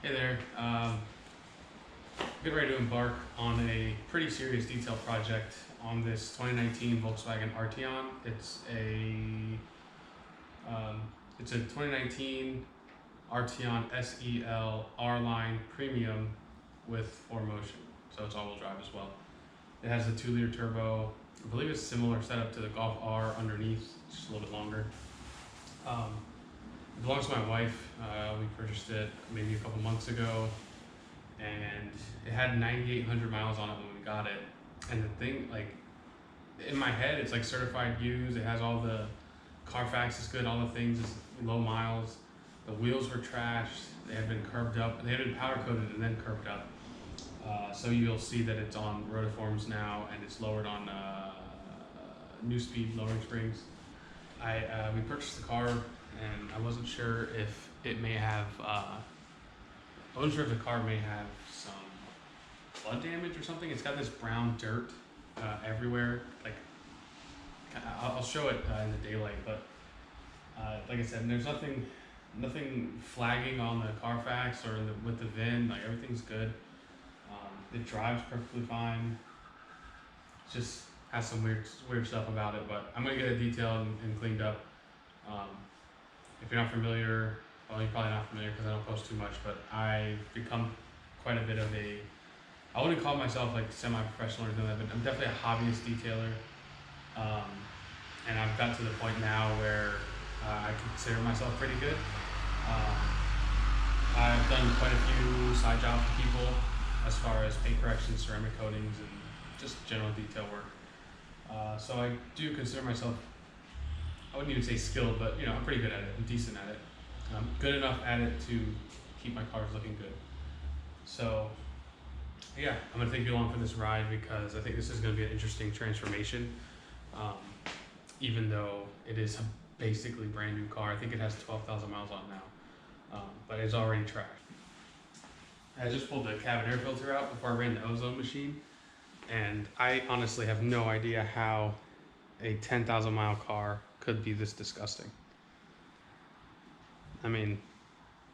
Hey there. Getting ready to embark on a pretty serious detail project on this 2019 Volkswagen Arteon. It's a 2019 Arteon SEL R-Line Premium with 4Motion, so it's all-wheel drive as well. It has a 2-liter turbo. I believe it's similar setup to the Golf R underneath, just a little bit longer. It belongs to my wife. We purchased it maybe a couple months ago, and it had 9,800 miles on it when we got it. And the thing, like, in my head, it's like certified used. It has all the Carfax is good, all the things is low miles. The wheels were trashed. They had been curbed up. They had been powder coated and then curbed up. So you'll see that it's on rotiforms now, and it's lowered on new speed lowering springs. We purchased the car, and I wasn't sure if it may have. I wasn't sure if the car may have some flood damage or something. It's got this brown dirt everywhere. Like, I'll show it in the daylight, but like I said, there's nothing flagging on the Carfax or with the VIN. Like, everything's good. It drives perfectly fine. It just has some weird stuff about it, but I'm gonna get it detailed and cleaned up. If you're not familiar, well, you're probably not familiar because I don't post too much, but I've become quite a bit of I wouldn't call myself like semi-professional or anything like that, but I'm definitely a hobbyist detailer. And I've got to the point now where I consider myself pretty good. I've done quite a few side jobs for people as far as paint corrections, ceramic coatings, and just general detail work. So I do consider myself, I wouldn't even say skilled, but I'm pretty good at it. I'm decent at it. I'm good enough at it to keep my cars looking good. So yeah, I'm gonna take you along for this ride because I think this is gonna be an interesting transformation. Even though it is a basically brand new car, I think it has 12,000 miles on it now, but it's already trashed. I just pulled the cabin air filter out before I ran the ozone machine, and I honestly have no idea how a 10,000 mile car could be this disgusting. I mean,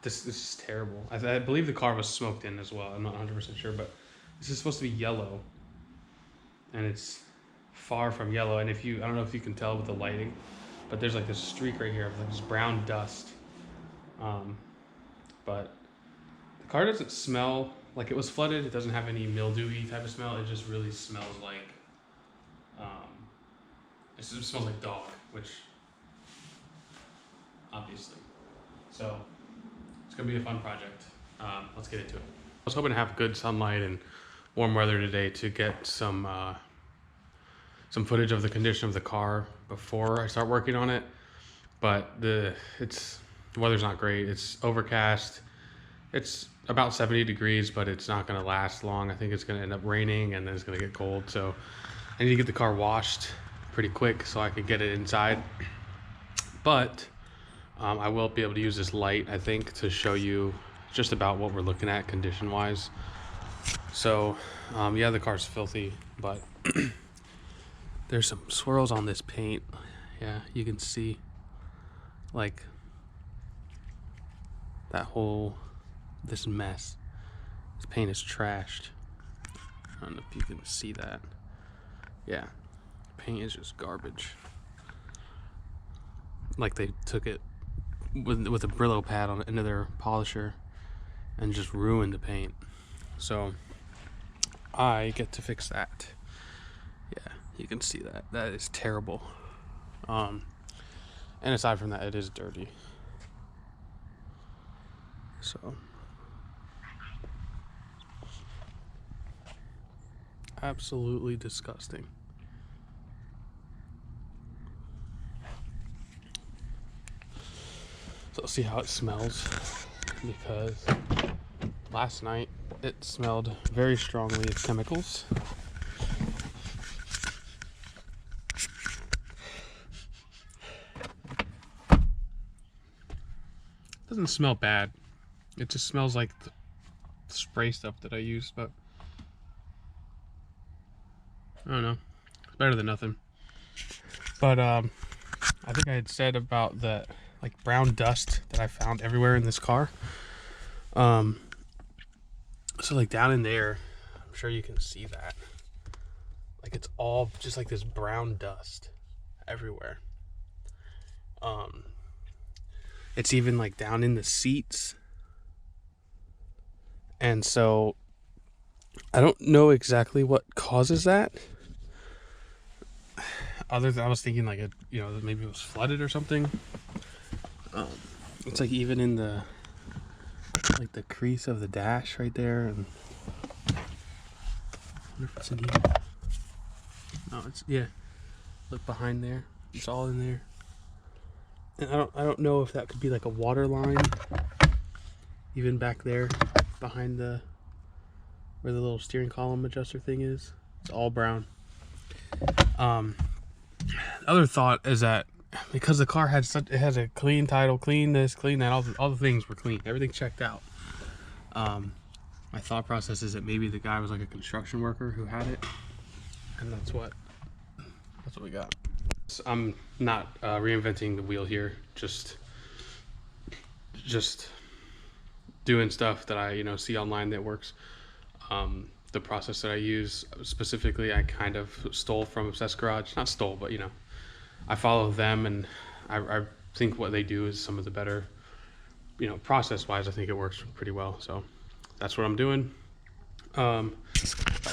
this is terrible. I believe the car was smoked in as well. I'm not 100% sure, but this is supposed to be yellow, and it's far from yellow. And I don't know if you can tell with the lighting, but there's like this streak right here of like this brown dust. But the car doesn't smell like it was flooded. It doesn't have any mildewy type of smell. It just really smells like, it just smells like dog, which obviously. So it's gonna be a fun project. Let's get into it. I was hoping to have good sunlight and warm weather today to get some footage of the condition of the car before I start working on it. But the weather's not great. It's overcast. It's about 70 degrees, but it's not gonna last long. I think it's gonna end up raining and then it's gonna get cold. So I need to get the car washed pretty quick so I can get it inside. But I will be able to use this light, I think, to show you just about what we're looking at condition wise. So yeah, the car's filthy, but there's some swirls on this paint. Yeah, you can see like this mess. This paint is trashed. I don't know if you can see that. Yeah, paint is just garbage. Like they took it with a Brillo pad into their polisher and just ruined the paint. So I get to fix that. Yeah, you can see that. That is terrible. And aside from that, it is dirty. So absolutely disgusting. So let's see how it smells, because last night it smelled very strongly of chemicals. It doesn't smell bad. It just smells like the spray stuff that I use, but I don't know. It's better than nothing. But I think I had said about the like brown dust that I found everywhere in this car. So like down in there, I'm sure you can see that. Like it's all just like this brown dust everywhere. It's even like down in the seats. And so I don't know exactly what causes that. Other than I was thinking like maybe it was flooded or something. It's like even in the crease of the dash right there, and I wonder if it's in here. Oh, it's Look behind there. It's all in there. And I don't know if that could be like a water line, even back there behind where the little steering column adjuster thing is. It's all brown. Other thought is that because the car has a clean title, clean this, clean that, all the things were clean, everything checked out. My thought process is that maybe the guy was like a construction worker who had it, and that's what we got. So I'm not reinventing the wheel here, just doing stuff that I see online that works. The process that I use specifically, I kind of stole from Obsessed Garage. Not stole, but I follow them, and I think what they do is some of the better, process-wise. I think it works pretty well. So that's what I'm doing. Got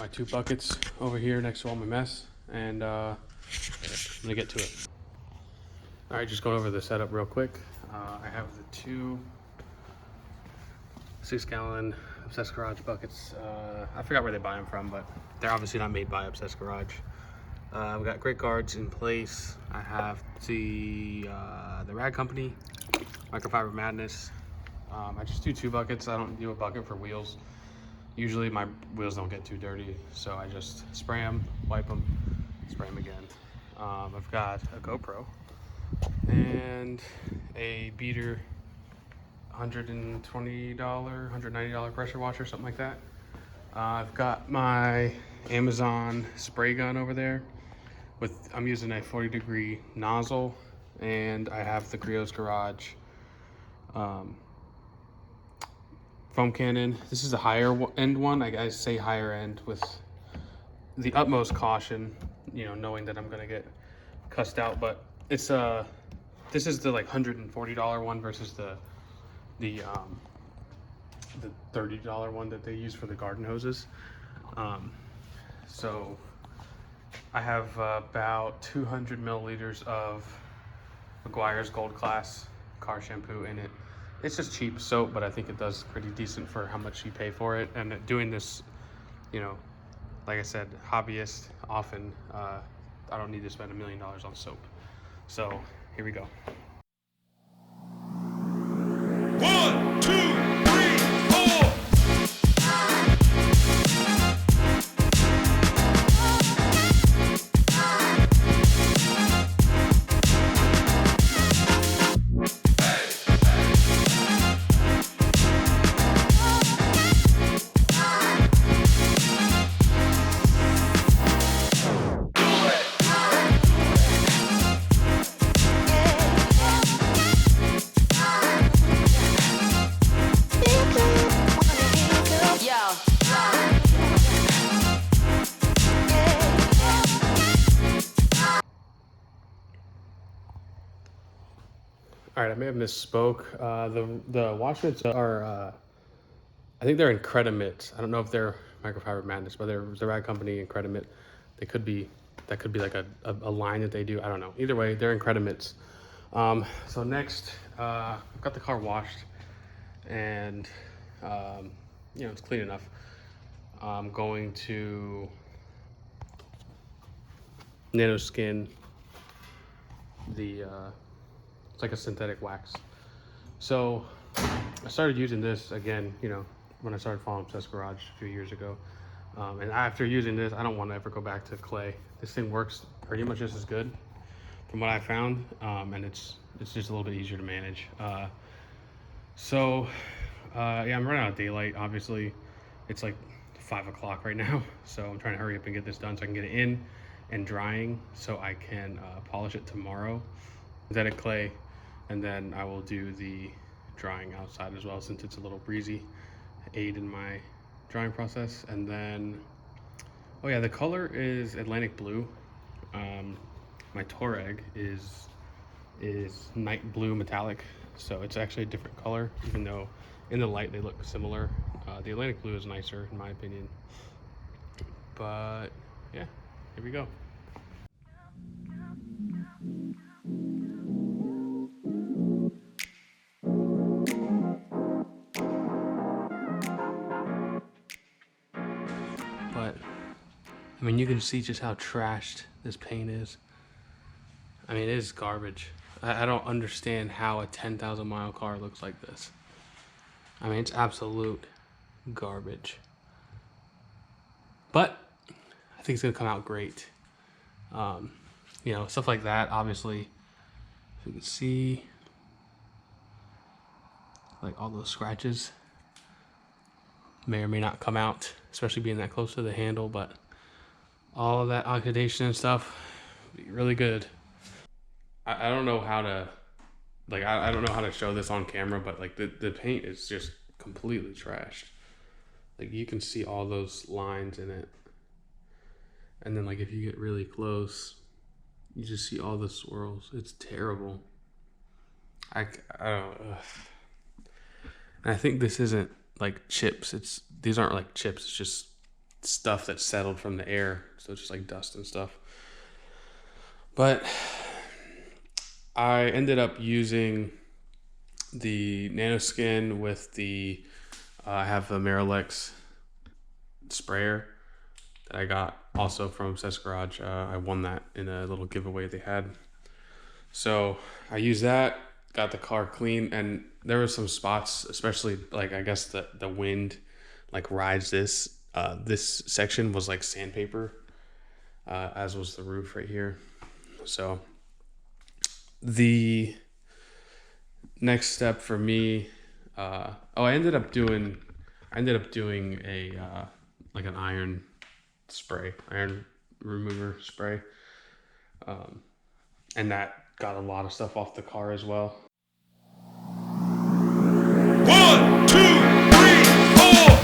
my 2 buckets over here next to all my mess, and I'm gonna get to it. All right, just going over the setup real quick. I have the 2 6-gallon Obsessed Garage buckets. I forgot where they buy them from, but they're obviously not made by Obsessed Garage. We've got great guards in place. I have the Rag Company Microfiber Madness. I just do 2 buckets. I don't do a bucket for wheels. Usually my wheels don't get too dirty, so I just spray them, wipe them, spray them again. I've got a GoPro and a beater $120, $190 pressure washer, something like that. I've got my Amazon spray gun over there. I'm using a 40-degree nozzle, and I have the Griot's Garage foam cannon. This is a higher end one. I say higher end with the utmost caution, knowing that I'm gonna get cussed out. But it's this is the like $140 one versus the $30 one that they use for the garden hoses. So I have about 200 milliliters of McGuire's Gold Class car shampoo in it. It's just cheap soap, but I think it does pretty decent for how much you pay for it. And doing this, like I said, hobbyist, often I don't need to spend $1 million on soap. So here we go. 1, 2, 3, 4. All right, I may have misspoke. The wash mitts are, I think they're in Credit. I don't know if they're Microfiber Madness, but they're the Rag Company and Credit. That could be like a line that they do. I don't know. Either way, they're in Credit. So next, I've got the car washed, and it's clean enough. I'm going to nano skin it's like a synthetic wax. So I started using this again, when I started following Obsessed Garage a few years ago. And after using this, I don't want to ever go back to clay. This thing works pretty much just as good from what I found. And it's just a little bit easier to manage. I'm running out of daylight, obviously. It's like 5 o'clock right now. So I'm trying to hurry up and get this done so I can get it in and drying so I can polish it tomorrow. Synthetic clay, and then I will do the drying outside as well, since it's a little breezy, aid in my drying process. And then, oh yeah, the color is Atlantic blue. My Touareg is night blue metallic, so it's actually a different color, even though in the light they look similar. The Atlantic blue is nicer in my opinion. But yeah, here we go. But I mean, you can see just how trashed this paint is. I mean, it is garbage. I don't understand how a 10,000 mile car looks like this. I mean, it's absolute garbage. But I think it's gonna come out great. You know, stuff like that, obviously, if you can see, like all those scratches may or may not come out, especially being that close to the handle, but all of that oxidation and stuff, be really good. I don't know how to, like, I don't know how to show this on camera, but like the paint is just completely trashed. Like you can see all those lines in it. And then like if you get really close, you just see all the swirls. It's terrible. I don't know. And I think this isn't like chips. These aren't like chips. It's just stuff that's settled from the air. So it's just like dust and stuff. But I ended up using the Nanoskin with the, I have a Marilex sprayer that I got also from Obsessed Garage. I won that in a little giveaway they had. So I used that, got the car clean, and there were some spots, especially like I guess the wind like rides this. This section was like sandpaper, as was the roof right here. So the next step for me, I ended up doing a like an iron remover spray, and that got a lot of stuff off the car as well. 1, 2, 3, 4.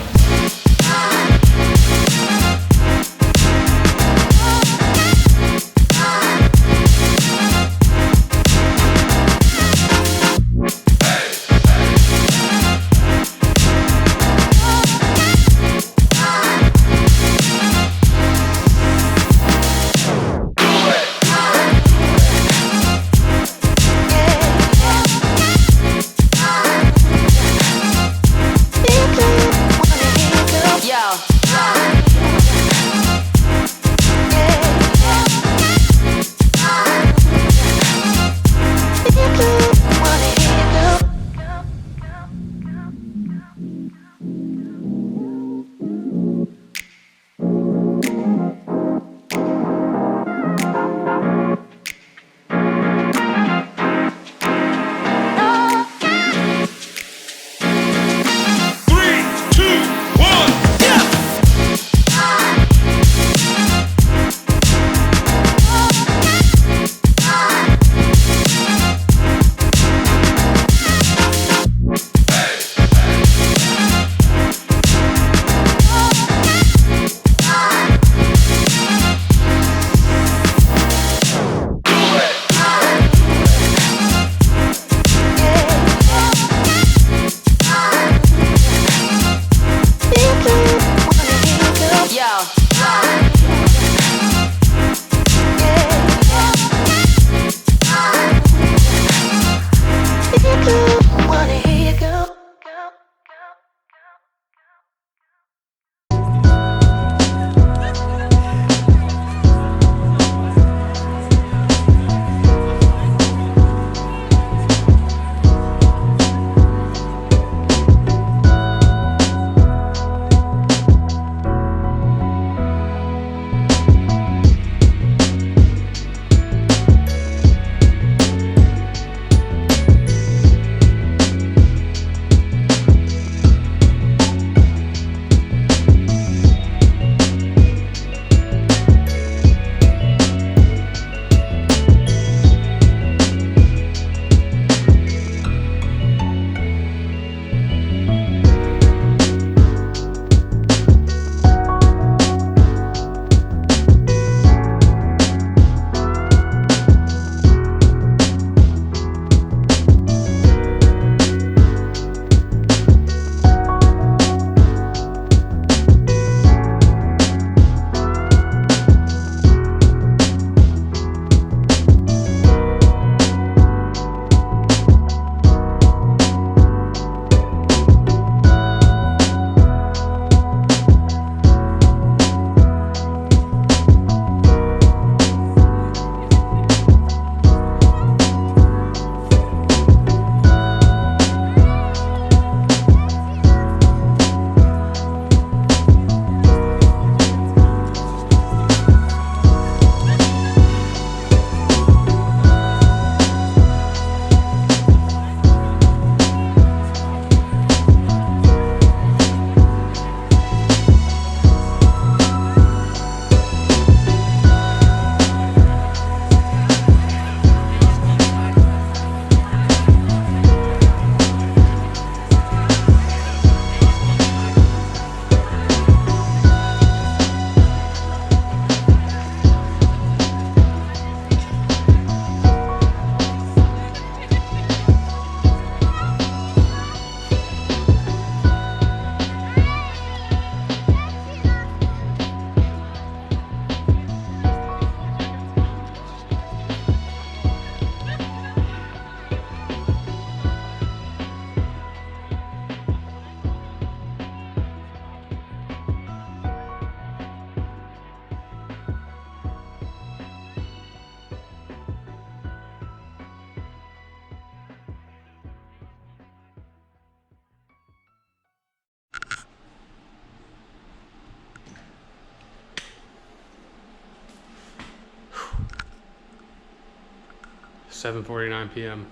7:49 p.m.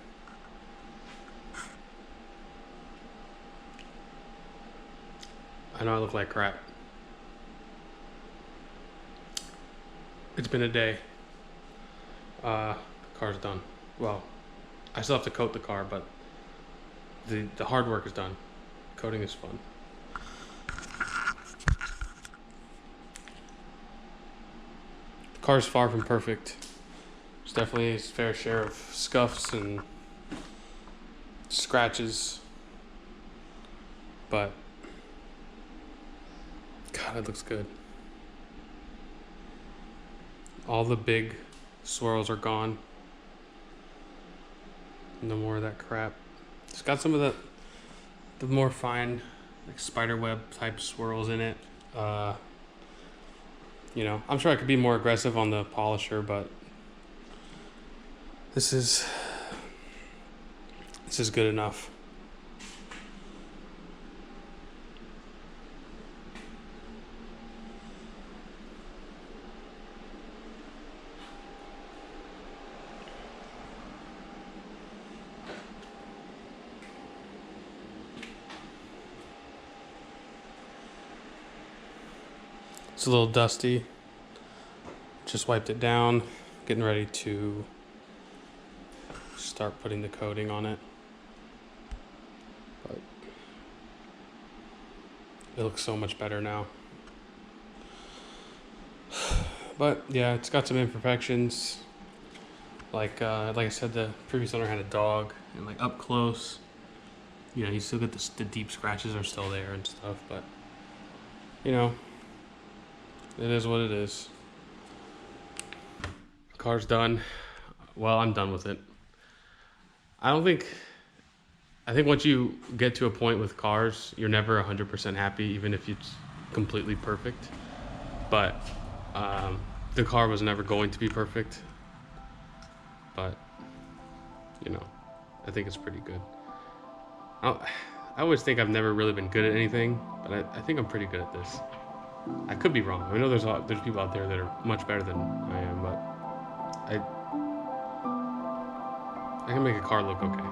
I know I look like crap. It's been a day. Car's done. Well, I still have to coat the car, but the hard work is done. Coating is fun. The car's far from perfect. There's definitely its fair share of scuffs and scratches, but God, it looks good. All the big swirls are gone. No more of that crap. It's got some of the more fine, like spider web type swirls in it. You know, I'm sure I could be more aggressive on the polisher, but this is good enough. It's a little dusty. Just wiped it down, getting ready to start putting the coating on it. But it looks so much better now. But yeah, it's got some imperfections. Like I said, the previous owner had a dog, and like up close, you know, you still get the deep scratches are still there and stuff. But you know, it is what it is. Car's done. Well, I'm done with it. I think once you get to a point with cars, you're never 100% happy, even if it's completely perfect. But the car was never going to be perfect. But, you know, I think it's pretty good. I always think I've never really been good at anything, but I think I'm pretty good at this. I could be wrong. I know there's people out there that are much better than I am, but I can make a car look okay.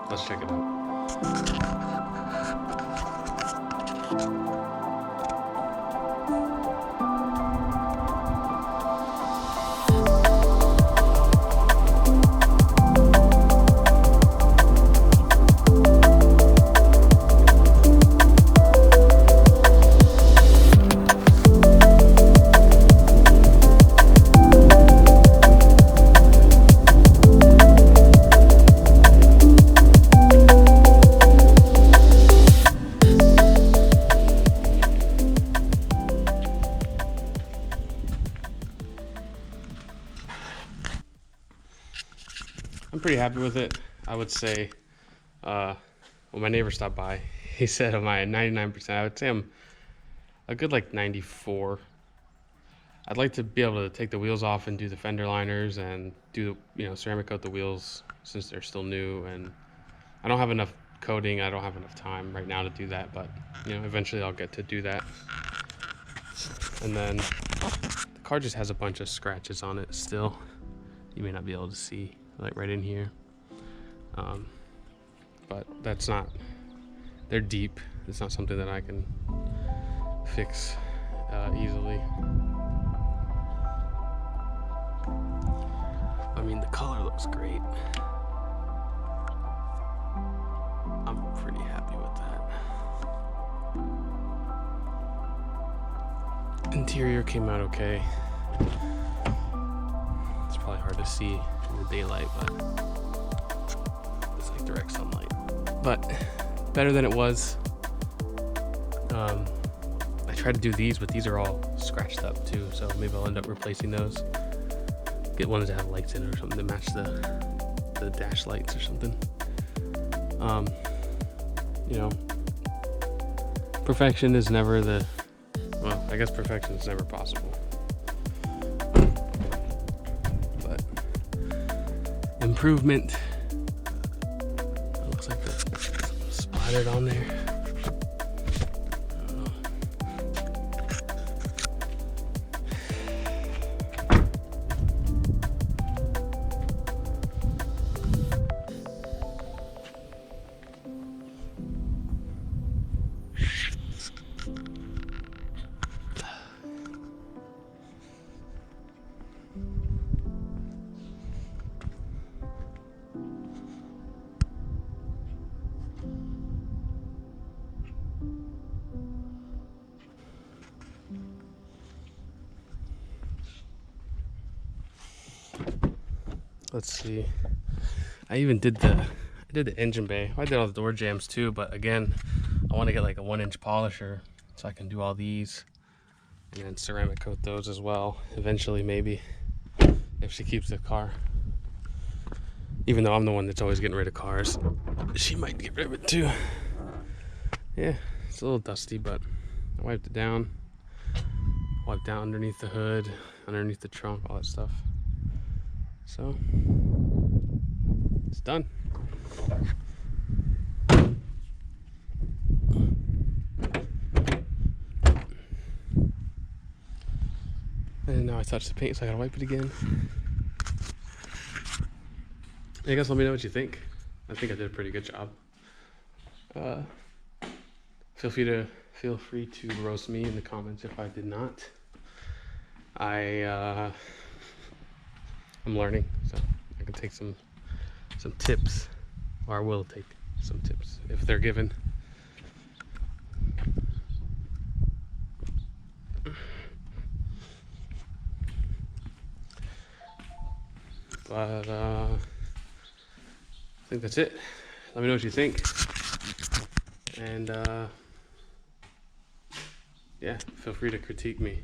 Let's check it out. I'm pretty happy with it. I would say, when my neighbor stopped by, he said, am I at 99%? I would say I'm a good like 94. I'd like to be able to take the wheels off and do the fender liners and do, you know, ceramic coat the wheels since they're still new. And I don't have enough coating. I don't have enough time right now to do that, but you know, eventually I'll get to do that. And then the car just has a bunch of scratches on it still. You may not be able to see, like right in here. But that's not, they're deep. It's not something that I can fix easily. I mean, the color looks great. I'm pretty happy with that. Interior came out okay. It's probably hard to see in the daylight, but it's like direct sunlight. But better than it was. I tried to do these, but these are all scratched up too, so maybe I'll end up replacing those. Get ones that have lights in it or something to match the dash lights or something. You know, perfection is never well, I guess perfection is never possible. But improvement. It looks like that's splattered on there. let's see. I even did the engine bay. I did all the door jambs too, but again, I want to get like a 1-inch polisher so I can do all these and then ceramic coat those as well eventually, maybe, if she keeps the car. Even though I'm the one that's always getting rid of cars, she might get rid of it too. Yeah, it's a little dusty, but I wiped it down. Wiped down underneath the hood, underneath the trunk, all that stuff. So it's done. And now I touched the paint, so I gotta wipe it again. I guess let me know what you think. I think I did a pretty good job. Feel free to roast me in the comments if I did not. I'm learning, so I can take some tips, or I will take some tips if they're given. But I think that's it. Let me know what you think. And yeah, feel free to critique me.